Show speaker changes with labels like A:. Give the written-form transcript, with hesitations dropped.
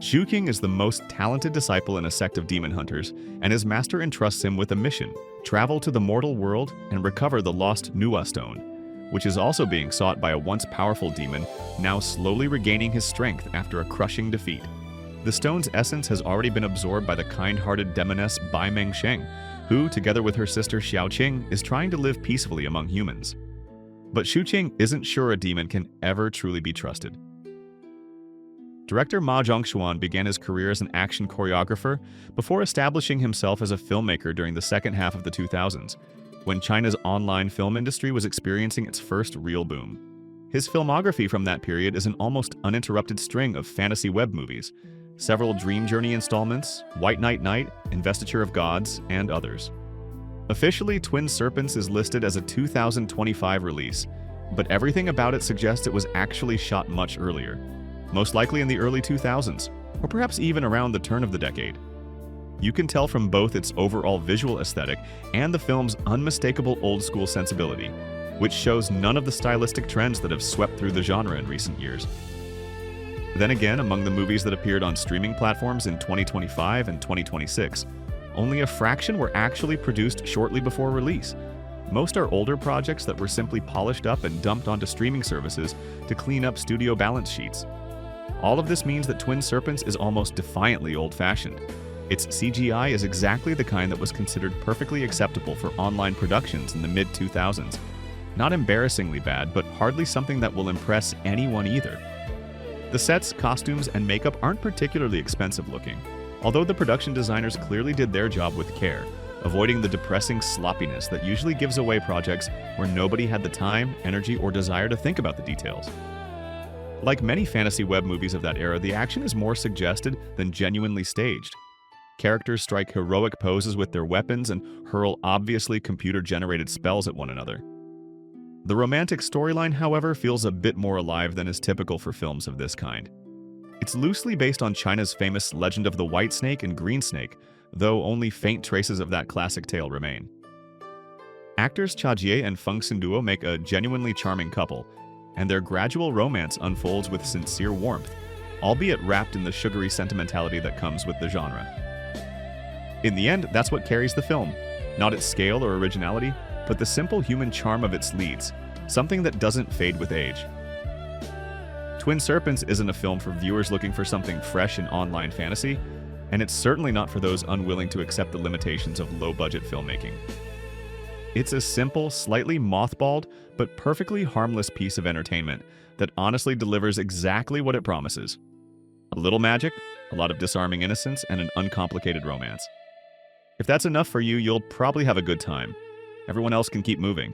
A: Xiu-Qi is the most talented disciple in a sect of demon hunters, and his master entrusts him with a mission: travel to the mortal world and recover the lost Nuwa stone, which is also being sought by a once powerful demon, now slowly regaining his strength after a crushing defeat. The stone's essence has already been absorbed by the kind-hearted demoness Bai Mengsheng, who, together with her sister Xiaoqing, is trying to live peacefully among humans. But Xiuqing isn't sure a demon can ever truly be trusted. Director Ma Zhong-Xuan began his career as an action choreographer before establishing himself as a filmmaker during the second half of the 2000s, when China's online film industry was experiencing its first real boom. His filmography from that period is an almost uninterrupted string of fantasy web movies, several Dream Journey installments, White Knight Night, Investiture of Gods, and others. Officially, Twin Serpents is listed as a 2025 release, but everything about it suggests it was actually shot much earlier, most likely in the early 2000s, or perhaps even around the turn of the decade. You can tell from both its overall visual aesthetic and the film's unmistakable old-school sensibility, which shows none of the stylistic trends that have swept through the genre in recent years. Then again, among the movies that appeared on streaming platforms in 2025 and 2026, only a fraction were actually produced shortly before release. Most are older projects that were simply polished up and dumped onto streaming services to clean up studio balance sheets. All of this means that Twin Serpents is almost defiantly old-fashioned. Its CGI is exactly the kind that was considered perfectly acceptable for online productions in the mid-2000s. Not embarrassingly bad, but hardly something that will impress anyone either. The sets, costumes, and makeup aren't particularly expensive looking, although the production designers clearly did their job with care, avoiding the depressing sloppiness that usually gives away projects where nobody had the time, energy, or desire to think about the details. Like many fantasy web movies of that era, the action is more suggested than genuinely staged. Characters strike heroic poses with their weapons and hurl obviously computer-generated spells at one another. The romantic storyline, however, feels a bit more alive than is typical for films of this kind. It's loosely based on China's famous legend of the White Snake and Green Snake, though only faint traces of that classic tale remain. Actors Cha Jie and Feng Xin-Duo make a genuinely charming couple, and their gradual romance unfolds with sincere warmth, albeit wrapped in the sugary sentimentality that comes with the genre. In the end, that's what carries the film, not its scale or originality, but the simple human charm of its leads, something that doesn't fade with age. Twin Serpents isn't a film for viewers looking for something fresh in online fantasy, and it's certainly not for those unwilling to accept the limitations of low-budget filmmaking. It's a simple, slightly mothballed, but perfectly harmless piece of entertainment that honestly delivers exactly what it promises: a little magic, a lot of disarming innocence, and an uncomplicated romance. If that's enough for you, you'll probably have a good time. Everyone else can keep moving.